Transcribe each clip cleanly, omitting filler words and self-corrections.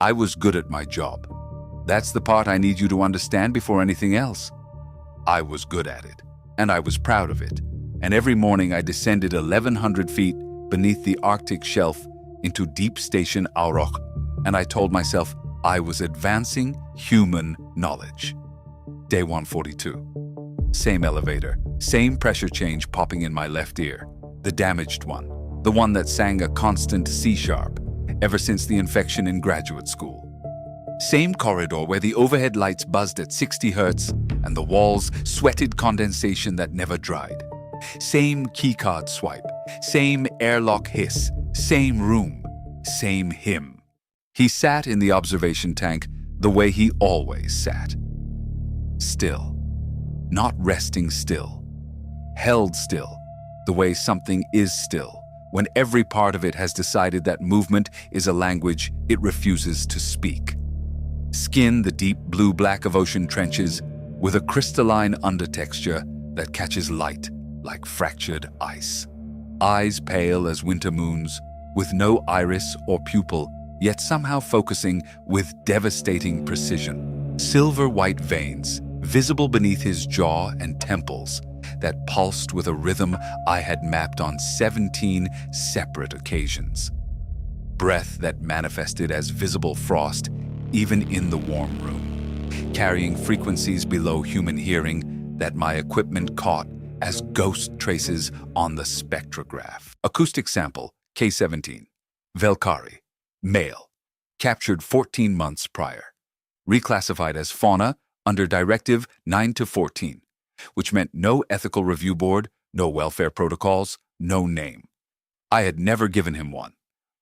I was good at my job. That's the part I need you to understand before anything else. I was good at it, and I was proud of it. And every morning I descended 1,100 feet beneath the Arctic shelf into Deep Station Auroch, and I told myself I was advancing human knowledge. Day 142. Same elevator, same pressure change popping in my left ear. The damaged one, the one that sang a constant C-sharp ever since the infection in graduate school. Same corridor where the overhead lights buzzed at 60 hertz and the walls sweated condensation that never dried. Same keycard swipe, same airlock hiss, same room, same him. He sat in the observation tank the way he always sat. Still, not resting still, held still, the way something is still, when every part of it has decided that movement is a language it refuses to speak. Skin the deep blue-black of ocean trenches with a crystalline undertexture that catches light like fractured ice. Eyes pale as winter moons, with no iris or pupil, yet somehow focusing with devastating precision. Silver-white veins, visible beneath his jaw and temples, that pulsed with a rhythm I had mapped on 17 separate occasions. Breath that manifested as visible frost even in the warm room, carrying frequencies below human hearing that my equipment caught as ghost traces on the spectrograph. Acoustic sample, K17. Velkari, male, captured 14 months prior. Reclassified as fauna under Directive 9-14, which meant no ethical review board, no welfare protocols, no name. I had never given him one.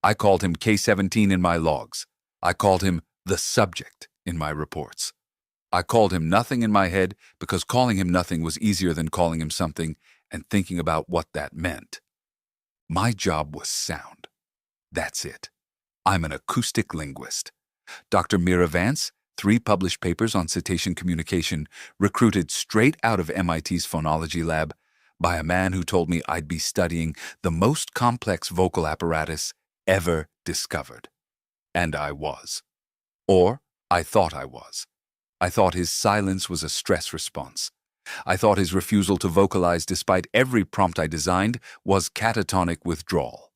I called him K17 in my logs. I called him the subject in my reports. I called him nothing in my head because calling him nothing was easier than calling him something and thinking about what that meant. My job was sound. That's it. I'm an acoustic linguist. Dr. Mira Vance, 3 published papers on cetacean communication, recruited straight out of MIT's phonology lab by a man who told me I'd be studying the most complex vocal apparatus ever discovered. And I was. Or I thought I was. I thought his silence was a stress response. I thought his refusal to vocalize despite every prompt I designed was catatonic withdrawal.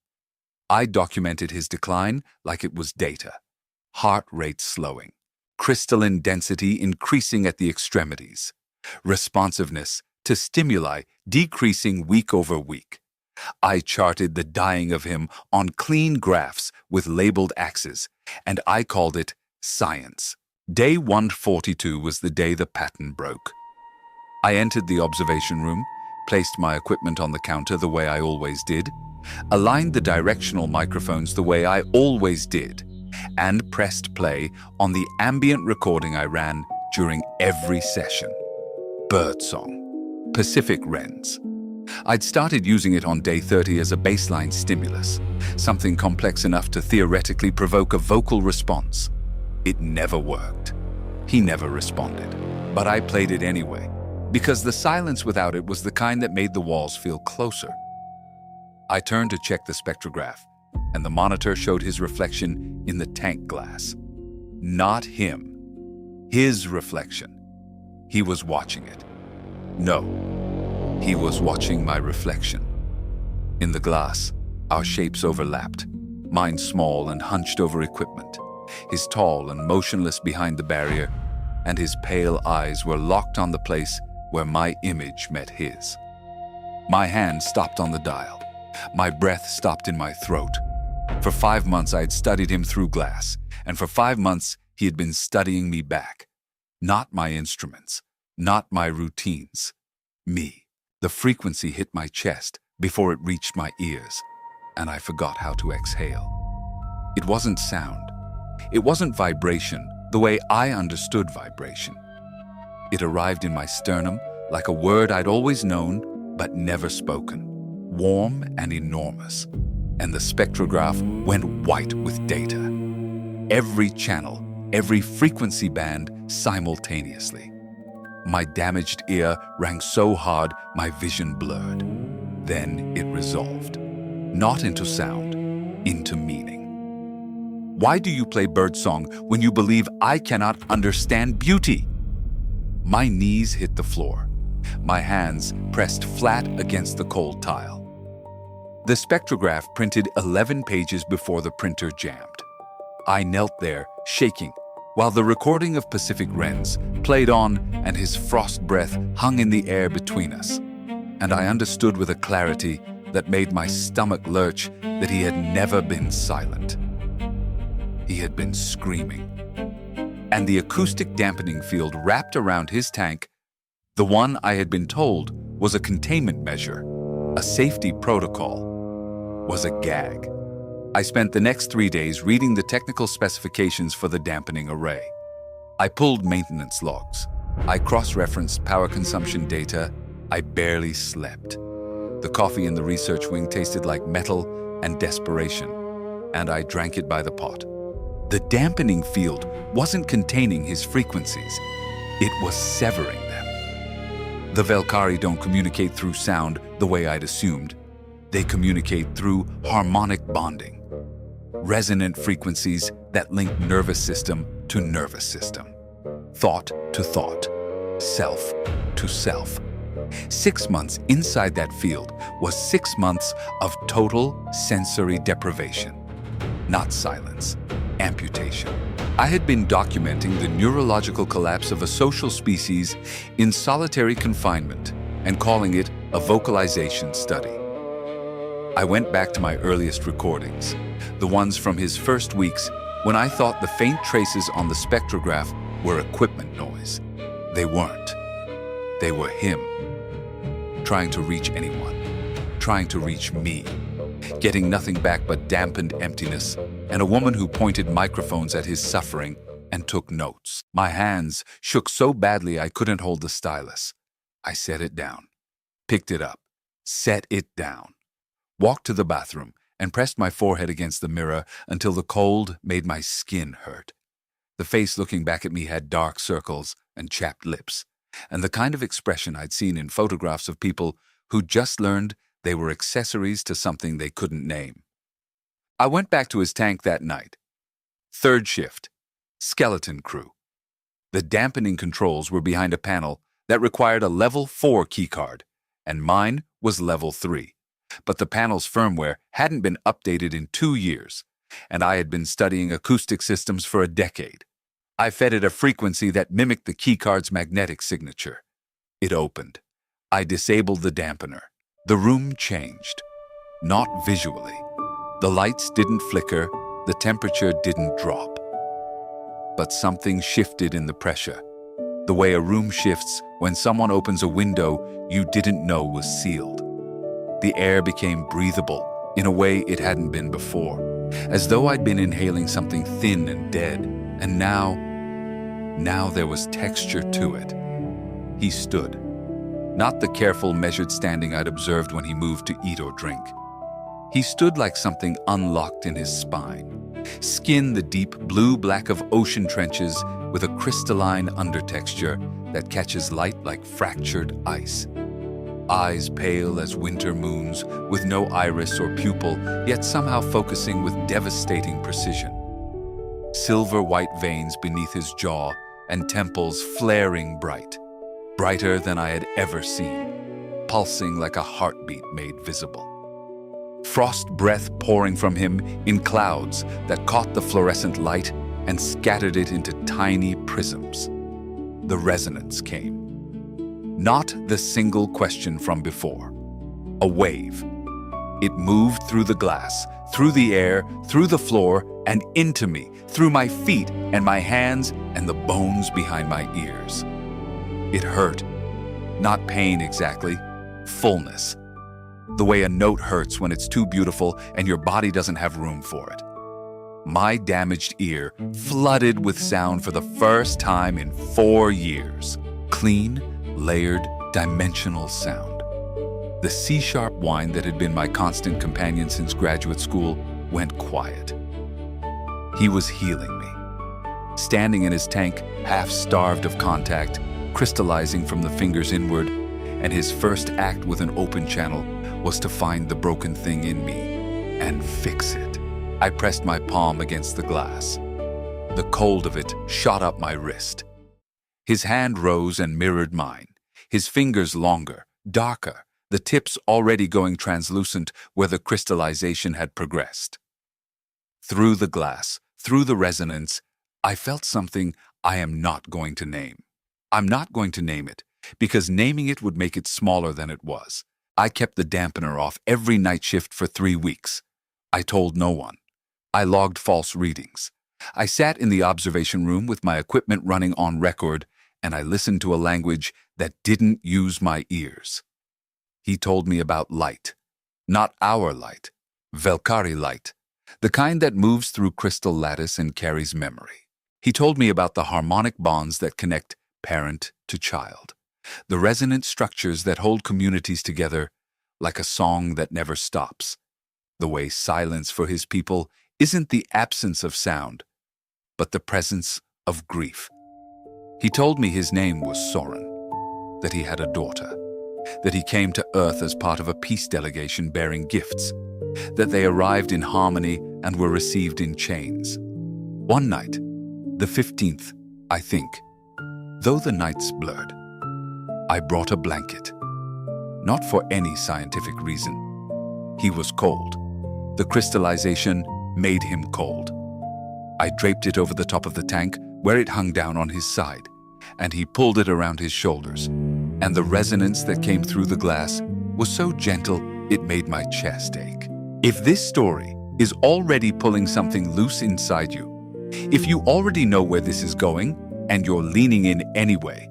I documented his decline like it was data. Heart rate slowing. Crystalline density increasing at the extremities. Responsiveness to stimuli decreasing week over week. I charted the dying of him on clean graphs with labeled axes, and I called it science. Day 142 was the day the pattern broke. I entered the observation room, placed my equipment on the counter the way I always did, aligned the directional microphones the way I always did, and pressed play on the ambient recording I ran during every session. Birdsong. Pacific wrens. I'd started using it on day 30 as a baseline stimulus, something complex enough to theoretically provoke a vocal response. It never worked. He never responded. But I played it anyway, because the silence without it was the kind that made the walls feel closer. I turned to check the spectrograph, and the monitor showed his reflection in the tank glass. Not him. His reflection. He was watching it. No, he was watching my reflection. In the glass, our shapes overlapped, mine small and hunched over equipment, his tall and motionless behind the barrier, and his pale eyes were locked on the place where my image met his. My hand stopped on the dial. My breath stopped in my throat. For 5 months I had studied him through glass, and for 5 months he had been studying me back. Not my instruments, not my routines. Me. The frequency hit my chest before it reached my ears, and I forgot how to exhale. It wasn't sound. It wasn't vibration the way I understood vibration. It arrived in my sternum like a word I'd always known but never spoken, warm and enormous, and the spectrograph went white with data. Every channel, every frequency band simultaneously. My damaged ear rang so hard my vision blurred. Then it resolved, not into sound, into meaning. Why do you play birdsong when you believe I cannot understand beauty? My knees hit the floor. My hands pressed flat against the cold tile. The spectrograph printed 11 pages before the printer jammed. I knelt there, shaking, while the recording of Pacific Wren's played on and his frost breath hung in the air between us. And I understood with a clarity that made my stomach lurch that he had never been silent. He had been screaming. And the acoustic dampening field wrapped around his tank, the one I had been told was a containment measure, a safety protocol, was a gag. I spent the next 3 days reading the technical specifications for the dampening array. I pulled maintenance logs. I cross-referenced power consumption data. I barely slept. The coffee in the research wing tasted like metal and desperation, and I drank it by the pot. The dampening field wasn't containing his frequencies. It was severing them. The Velkari don't communicate through sound the way I'd assumed. They communicate through harmonic bonding. Resonant frequencies that link nervous system to nervous system, thought to thought, self to self. 6 months inside that field was 6 months of total sensory deprivation, not silence, amputation. I had been documenting the neurological collapse of a social species in solitary confinement and calling it a vocalization study. I went back to my earliest recordings, the ones from his first weeks when I thought the faint traces on the spectrograph were equipment noise. They weren't. They were him, trying to reach anyone, trying to reach me, getting nothing back but dampened emptiness and a woman who pointed microphones at his suffering and took notes. My hands shook so badly I couldn't hold the stylus. I set it down, picked it up, set it down, walked to the bathroom, and pressed my forehead against the mirror until the cold made my skin hurt. The face looking back at me had dark circles and chapped lips, and the kind of expression I'd seen in photographs of people who'd just learned they were accessories to something they couldn't name. I went back to his tank that night. Third shift, skeleton crew. The dampening controls were behind a panel that required a level 4 keycard, and mine was level 3. But the panel's firmware hadn't been updated in 2 years, and I had been studying acoustic systems for a decade. I fed it a frequency that mimicked the keycard's magnetic signature. It opened. I disabled the dampener. The room changed. Not visually. The lights didn't flicker, the temperature didn't drop. But something shifted in the pressure. The way a room shifts when someone opens a window you didn't know was sealed. The air became breathable in a way it hadn't been before, as though I'd been inhaling something thin and dead, and now there was texture to it. He stood. Not the careful, measured standing I'd observed when he moved to eat or drink. He stood like something unlocked in his spine. Skin the deep blue-black of ocean trenches with a crystalline undertexture that catches light like fractured ice. Eyes pale as winter moons, with no iris or pupil, yet somehow focusing with devastating precision. Silver-white veins beneath his jaw and temples flaring bright, brighter than I had ever seen, pulsing like a heartbeat made visible. Frost breath pouring from him in clouds that caught the fluorescent light and scattered it into tiny prisms. The resonance came. Not the single question from before. A wave. It moved through the glass, through the air, through the floor, and into me, through my feet and my hands and the bones behind my ears. It hurt. Not pain exactly, fullness. The way a note hurts when it's too beautiful and your body doesn't have room for it. My damaged ear flooded with sound for the first time in 4 years. Clean, layered, dimensional sound. The C-sharp whine that had been my constant companion since graduate school went quiet. He was healing me. Standing in his tank, half-starved of contact, crystallizing from the fingers inward, and his first act with an open channel was to find the broken thing in me and fix it. I pressed my palm against the glass. The cold of it shot up my wrist. His hand rose and mirrored mine, his fingers longer, darker, the tips already going translucent where the crystallization had progressed. Through the glass, through the resonance, I felt something I am not going to name. I'm not going to name it, because naming it would make it smaller than it was. I kept the dampener off every night shift for 3 weeks. I told no one. I logged false readings. I sat in the observation room with my equipment running on record, and I listened to a language that didn't use my ears. He told me about light. Not our light. Velkari light. The kind that moves through crystal lattice and carries memory. He told me about the harmonic bonds that connect parent to child. The resonant structures that hold communities together like a song that never stops. The way silence for his people isn't the absence of sound, but the presence of grief. He told me his name was Soren, that he had a daughter, that he came to Earth as part of a peace delegation bearing gifts, that they arrived in harmony and were received in chains. One night, the 15th, I think, though the nights blurred, I brought a blanket. Not for any scientific reason. He was cold. The crystallization made him cold. I draped it over the top of the tank where it hung down on his side, and he pulled it around his shoulders, and the resonance that came through the glass was so gentle it made my chest ache. If this story is already pulling something loose inside you, if you already know where this is going and you're leaning in anyway,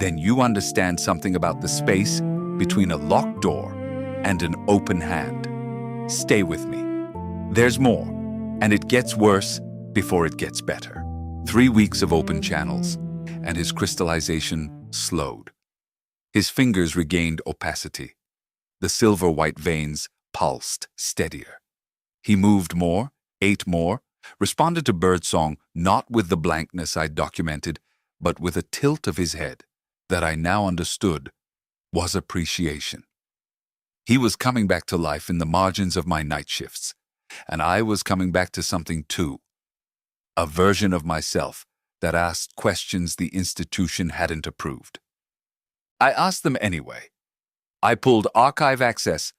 then you understand something about the space between a locked door and an open hand. Stay with me. There's more, and it gets worse before it gets better. 3 weeks of open channels, and his crystallization slowed. His fingers regained opacity. The silver-white veins pulsed steadier. He moved more, ate more, responded to birdsong not with the blankness I'd documented, but with a tilt of his head that I now understood was appreciation. He was coming back to life in the margins of my night shifts, and I was coming back to something too. A version of myself that asked questions the institution hadn't approved. I asked them anyway. I pulled archive access.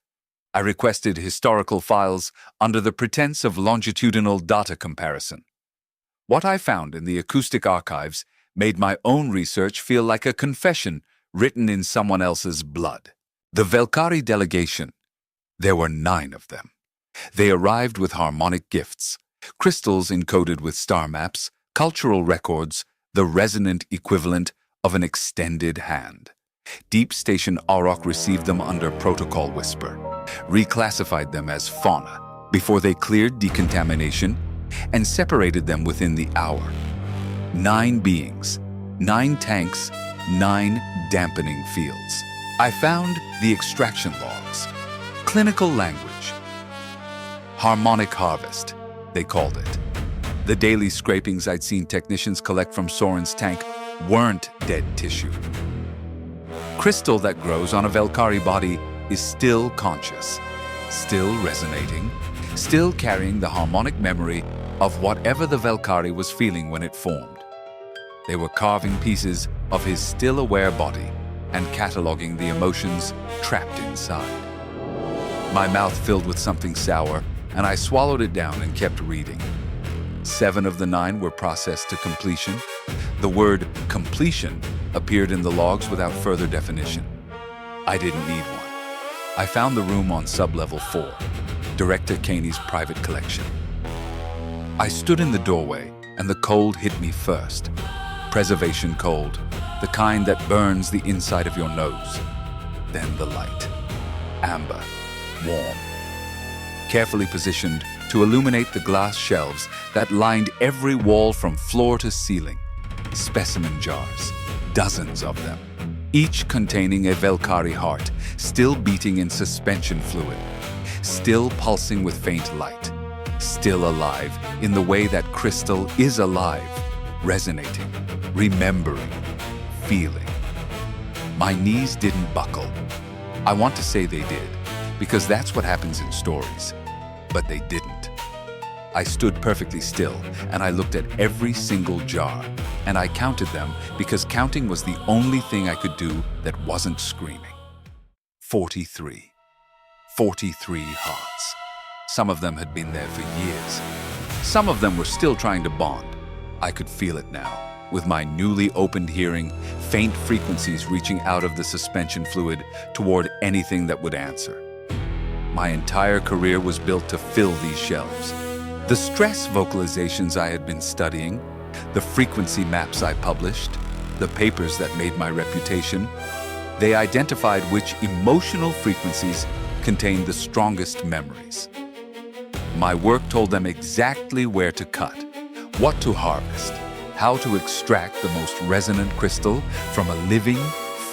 I requested historical files under the pretense of longitudinal data comparison. What I found in the acoustic archives made my own research feel like a confession written in someone else's blood. The Velkari delegation. There were 9 of them. They arrived with harmonic gifts, crystals encoded with star maps, cultural records, the resonant equivalent of an extended hand. Deep Station Aurok received them under Protocol Whisper, reclassified them as fauna before they cleared decontamination, and separated them within the hour. 9 beings, 9 tanks, 9 dampening fields. I found the extraction logs, clinical language, harmonic harvest, they called it. The daily scrapings I'd seen technicians collect from Soren's tank weren't dead tissue. Crystal that grows on a Velkari body is still conscious, still resonating, still carrying the harmonic memory of whatever the Velkari was feeling when it formed. They were carving pieces of his still aware body and cataloging the emotions trapped inside. My mouth filled with something sour, and I swallowed it down and kept reading. 7 of the 9 were processed to completion. The word completion appeared in the logs without further definition. I didn't need one. I found the room on sublevel 4, Director Caney's private collection. I stood in the doorway, and the cold hit me first. Preservation cold, the kind that burns the inside of your nose. Then the light. Amber, warm, carefully positioned to illuminate the glass shelves that lined every wall from floor to ceiling. Specimen jars, dozens of them, each containing a Velkari heart, still beating in suspension fluid, still pulsing with faint light, still alive in the way that crystal is alive, resonating, remembering, feeling. My knees didn't buckle. I want to say they did, because that's what happens in stories, but they didn't. I stood perfectly still, and I looked at every single jar, and I counted them because counting was the only thing I could do that wasn't screaming. 43. 43 hearts. Some of them had been there for years. Some of them were still trying to bond. I could feel it now, with my newly opened hearing, faint frequencies reaching out of the suspension fluid toward anything that would answer. My entire career was built to fill these shelves. The stress vocalizations I had been studying, the frequency maps I published, the papers that made my reputation, they identified which emotional frequencies contained the strongest memories. My work told them exactly where to cut, what to harvest, how to extract the most resonant crystal from a living,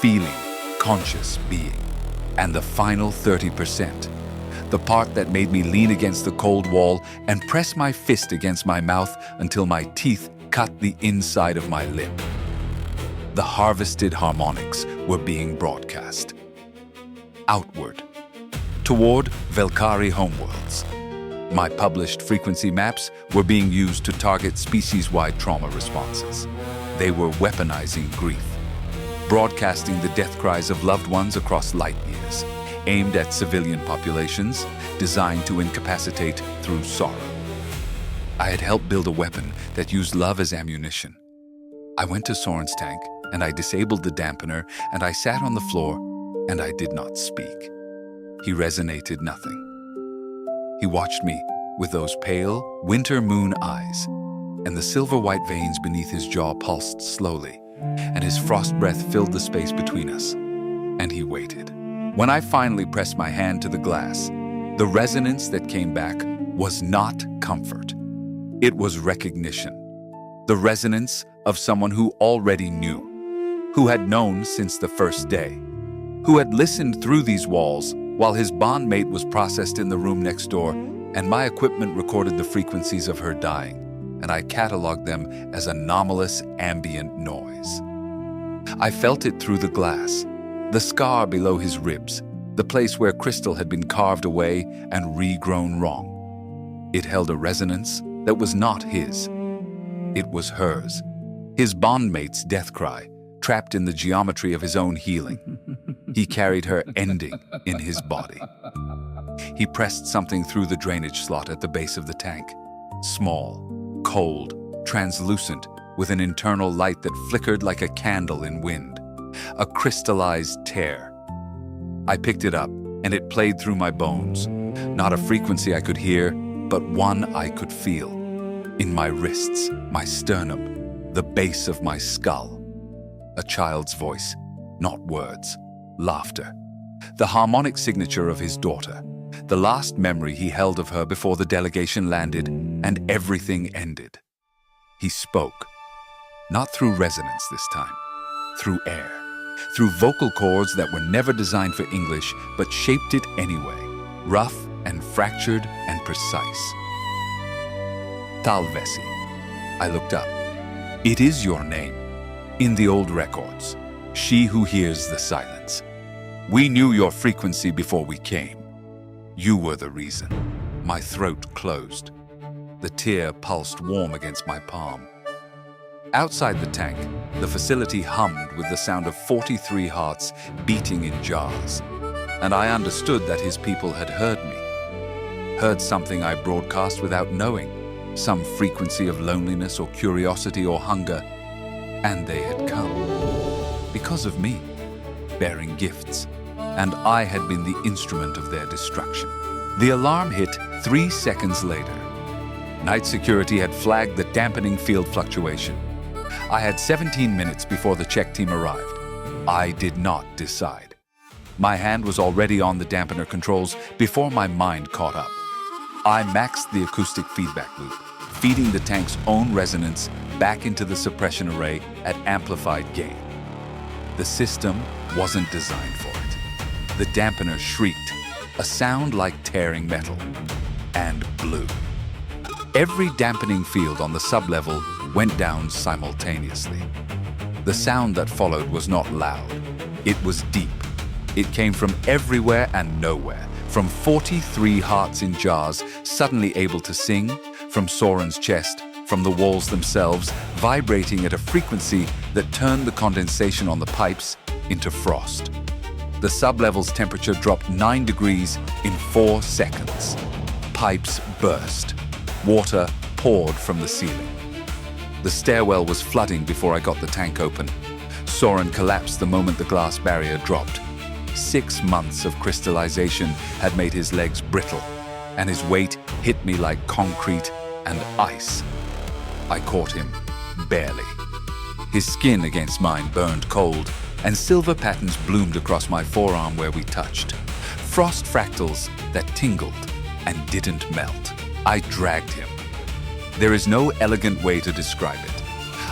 feeling, conscious being. And the final 30%, the part that made me lean against the cold wall and press my fist against my mouth until my teeth cut the inside of my lip. The harvested harmonics were being broadcast. Outward, toward Valkyrie homeworlds. My published frequency maps were being used to target species-wide trauma responses. They were weaponizing grief, broadcasting the death cries of loved ones across light years, aimed at civilian populations, designed to incapacitate through sorrow. I had helped build a weapon that used love as ammunition. I went to Soren's tank, and I disabled the dampener, and I sat on the floor, and I did not speak. He resonated nothing. He watched me with those pale, winter moon eyes, and the silver-white veins beneath his jaw pulsed slowly, and his frost breath filled the space between us. And he waited. When I finally pressed my hand to the glass, the resonance that came back was not comfort. It was recognition. The resonance of someone who already knew, who had known since the first day, who had listened through these walls while his bondmate was processed in the room next door, and my equipment recorded the frequencies of her dying, and I cataloged them as anomalous ambient noise. I felt it through the glass, the scar below his ribs, the place where crystal had been carved away and regrown wrong. It held a resonance that was not his. It was hers, his bondmate's death cry, trapped in the geometry of his own healing. He carried her ending in his body. He pressed something through the drainage slot at the base of the tank. Small, cold, translucent, with an internal light that flickered like a candle in wind. A crystallized tear. I picked it up, and it played through my bones. Not a frequency I could hear, but one I could feel. In my wrists, my sternum, the base of my skull. A child's voice, not words. Laughter. The harmonic signature of his daughter. The last memory he held of her before the delegation landed and everything ended. He spoke. Not through resonance this time. Through air. Through vocal cords that were never designed for English, but shaped it anyway. Rough and fractured and precise. Talvesi. I looked up. It is your name. In the old records. She who hears the silence. We knew your frequency before we came. You were the reason. My throat closed. The tear pulsed warm against my palm. Outside the tank, the facility hummed with the sound of 43 hearts beating in jars. And I understood that his people had heard me. Heard something I broadcast without knowing. Some frequency of loneliness or curiosity or hunger. And they had come. Because of me, bearing gifts, and I had been the instrument of their destruction. The alarm hit 3 seconds later. Night security had flagged the dampening field fluctuation. I had 17 minutes before the check team arrived. I did not decide. My hand was already on the dampener controls before my mind caught up. I maxed the acoustic feedback loop, feeding the tank's own resonance back into the suppression array at amplified gain. The system wasn't designed for it. The dampener shrieked, a sound like tearing metal, and blew. Every dampening field on the sublevel went down simultaneously. The sound that followed was not loud. It was deep. It came from everywhere and nowhere, from 43 hearts in jars suddenly able to sing, from Soren's chest, from the walls themselves, vibrating at a frequency that turned the condensation on the pipes into frost. The sublevel's temperature dropped 9 degrees in 4 seconds. Pipes burst. Water poured from the ceiling. The stairwell was flooding before I got the tank open. Soren collapsed the moment the glass barrier dropped. 6 months of crystallization had made his legs brittle, and his weight hit me like concrete and ice. I caught him, barely. His skin against mine burned cold, and silver patterns bloomed across my forearm where we touched. Frost fractals that tingled and didn't melt. I dragged him. There is no elegant way to describe it.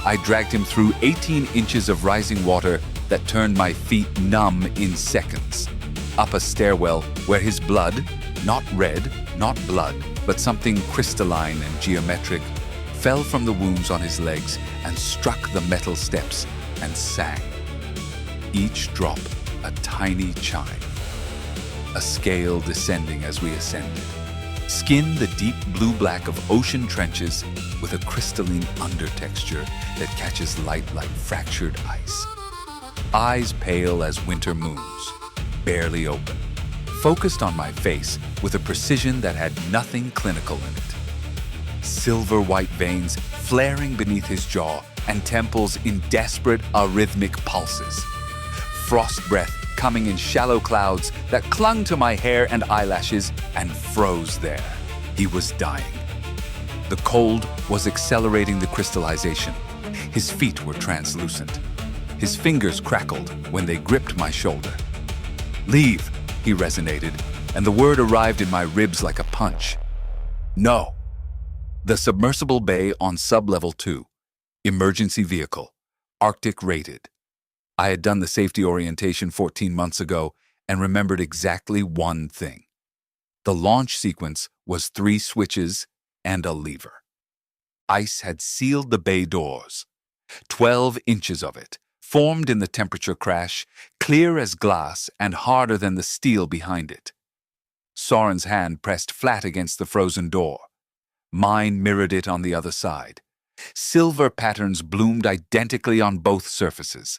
I dragged him through 18 inches of rising water that turned my feet numb in seconds. Up a stairwell where his blood, not red, not blood, but something crystalline and geometric, fell from the wounds on his legs and struck the metal steps and sang. Each drop a tiny chime. A scale descending as we ascended. Skin the deep blue-black of ocean trenches with a crystalline undertexture that catches light like fractured ice. Eyes pale as winter moons, barely open, focused on my face with a precision that had nothing clinical in it. Silver white veins flaring beneath his jaw and temples in desperate arrhythmic pulses. Frost breath coming in shallow clouds that clung to my hair and eyelashes and froze there. He was dying. The cold was accelerating the crystallization. His feet were translucent. His fingers crackled when they gripped my shoulder. "Leave," he resonated, and the word arrived in my ribs like a punch. "No." The submersible bay on sublevel 2. Emergency vehicle. Arctic rated. I had done the safety orientation 14 months ago and remembered exactly one thing. The launch sequence was 3 switches and a lever. Ice had sealed the bay doors. 12 inches of it, formed in the temperature crash, clear as glass and harder than the steel behind it. Soren's hand pressed flat against the frozen door. Mine mirrored it on the other side. Silver patterns bloomed identically on both surfaces.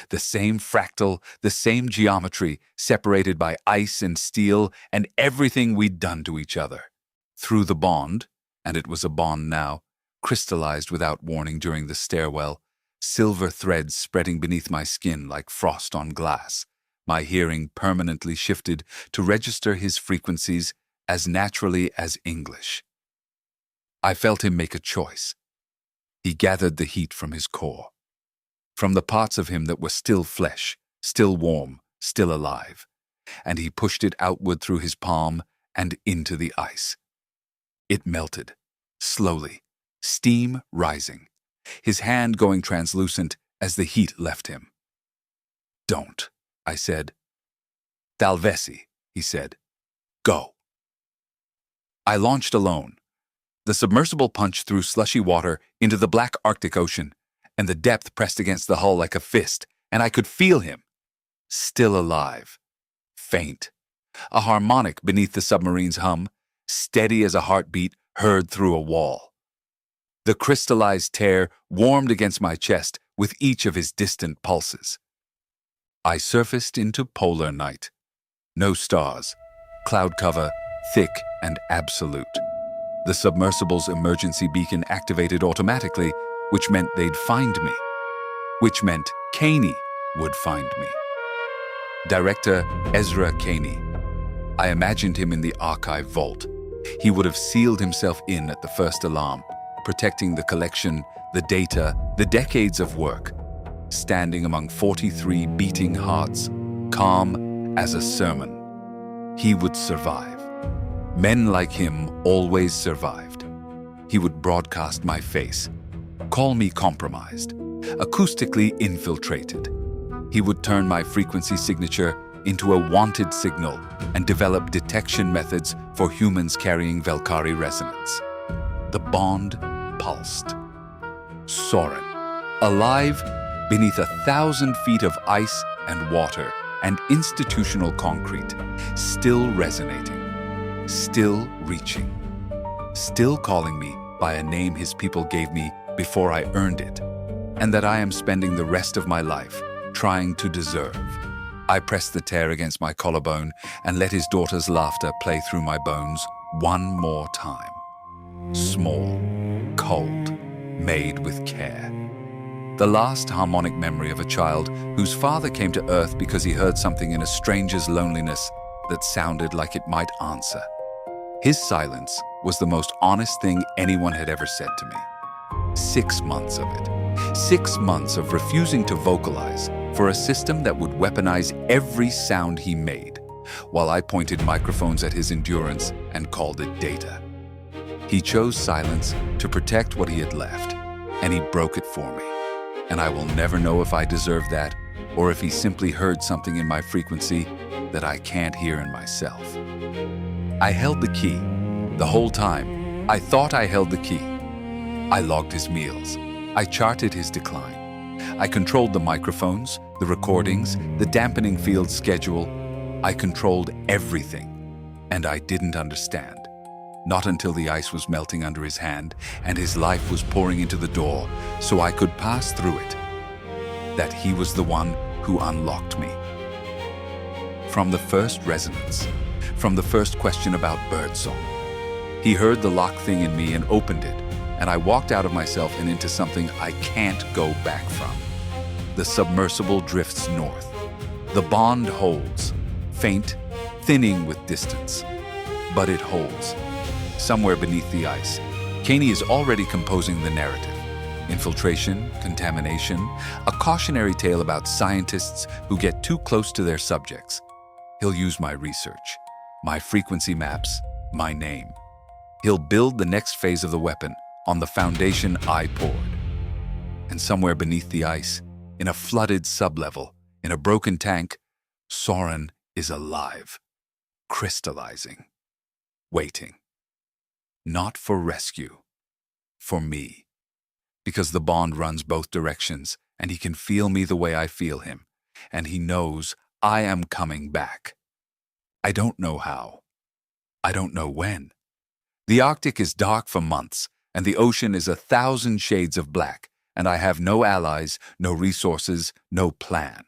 The same fractal, the same geometry, separated by ice and steel and everything we'd done to each other. Through the bond, and it was a bond now, crystallized without warning during the stairwell, silver threads spreading beneath my skin like frost on glass. My hearing permanently shifted to register his frequencies as naturally as English. I felt him make a choice. He gathered the heat from his core, from the parts of him that were still flesh, still warm, still alive, and he pushed it outward through his palm and into the ice. It melted, slowly, steam rising, his hand going translucent as the heat left him. "Don't," I said. "Thalvesi," he said. "Go." I launched alone. The submersible punched through slushy water into the black Arctic Ocean, and the depth pressed against the hull like a fist, and I could feel him. Still alive. Faint. A harmonic beneath the submarine's hum, steady as a heartbeat heard through a wall. The crystallized tear warmed against my chest with each of his distant pulses. I surfaced into polar night. No stars. Cloud cover, thick and absolute. The submersible's emergency beacon activated automatically, which meant they'd find me. Which meant Caney would find me. Director Ezra Caney. I imagined him in the archive vault. He would have sealed himself in at the first alarm, protecting the collection, the data, the decades of work, standing among 43 beating hearts, calm as a sermon. He would survive. Men like him always survived. He would broadcast my face, call me compromised, acoustically infiltrated. He would turn my frequency signature into a wanted signal and develop detection methods for humans carrying Velkari resonance. The bond pulsed. Soren, alive beneath 1,000 feet of ice and water and institutional concrete, still resonating, still reaching, still calling me by a name his people gave me before I earned it, and that I am spending the rest of my life trying to deserve. I pressed the tear against my collarbone and let his daughter's laughter play through my bones one more time. Small, cold, made with care. The last harmonic memory of a child whose father came to earth because he heard something in a stranger's loneliness that sounded like it might answer. His silence was the most honest thing anyone had ever said to me. 6 months of it. 6 months of refusing to vocalize for a system that would weaponize every sound he made, while I pointed microphones at his endurance and called it data. He chose silence to protect what he had left, and he broke it for me. And I will never know if I deserve that or if he simply heard something in my frequency that I can't hear in myself. I held the key. The whole time, I thought I held the key. I logged his meals. I charted his decline. I controlled the microphones, the recordings, the dampening field schedule. I controlled everything, and I didn't understand. Not until the ice was melting under his hand and his life was pouring into the door so I could pass through it, that he was the one who unlocked me. From the first resonance, from the first question about birdsong, he heard the lock thing in me and opened it, and I walked out of myself and into something I can't go back from. The submersible drifts north. The bond holds, faint, thinning with distance, but it holds. Somewhere beneath the ice, Caney is already composing the narrative. Infiltration, contamination, a cautionary tale about scientists who get too close to their subjects. He'll use my research, my frequency maps, my name. He'll build the next phase of the weapon on the foundation I poured. And somewhere beneath the ice, in a flooded sublevel, in a broken tank, Soren is alive, crystallizing, waiting. Not for rescue, for me. Because the bond runs both directions, and he can feel me the way I feel him, and he knows I am coming back. I don't know how. I don't know when. The Arctic is dark for months, and the ocean is 1,000 shades of black, and I have no allies, no resources, no plan.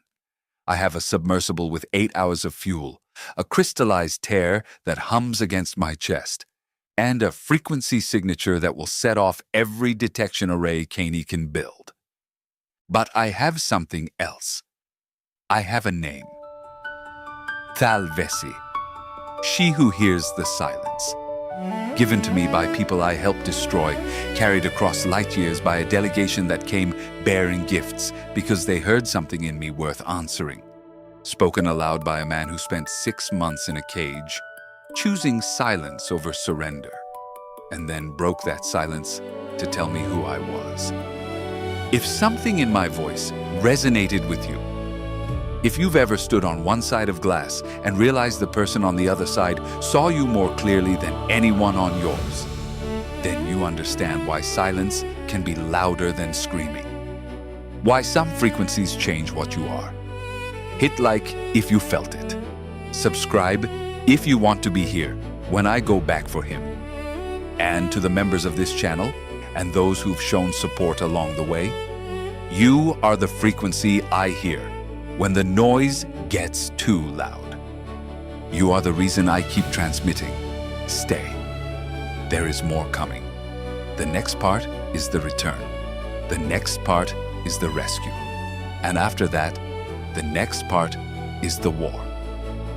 I have a submersible with 8 hours of fuel, a crystallized tear that hums against my chest, and a frequency signature that will set off every detection array Caney can build. But I have something else. I have a name. Thalvesi, she who hears the silence. Given to me by people I helped destroy, carried across light years by a delegation that came bearing gifts because they heard something in me worth answering. Spoken aloud by a man who spent 6 months in a cage, choosing silence over surrender, and then broke that silence to tell me who I was. If something in my voice resonated with you, if you've ever stood on one side of glass and realized the person on the other side saw you more clearly than anyone on yours, then you understand why silence can be louder than screaming. Why some frequencies change what you are. Hit like if you felt it. Subscribe if you want to be here when I go back for him. And to the members of this channel and those who've shown support along the way, you are the frequency I hear when the noise gets too loud. You are the reason I keep transmitting. Stay. There is more coming. The next part is the return. The next part is the rescue. And after that, the next part is the war.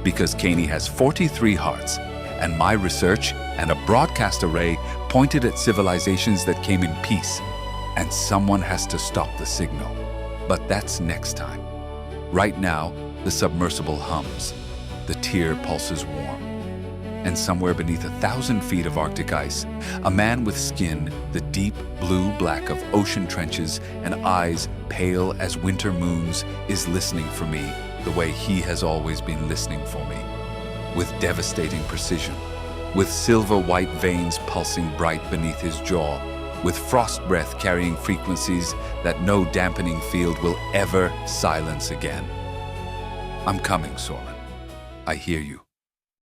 Because Caney has 43 hearts, and my research and a broadcast array pointed at civilizations that came in peace, and someone has to stop the signal. But that's next time. Right now, the submersible hums, the tear pulses warm, and somewhere beneath 1,000 feet of Arctic ice, a man with skin the deep blue-black of ocean trenches and eyes pale as winter moons is listening for me the way he has always been listening for me, with devastating precision, with silver-white veins pulsing bright beneath his jaw, with frost breath carrying frequencies that no dampening field will ever silence again. I'm coming, Soren. I hear you.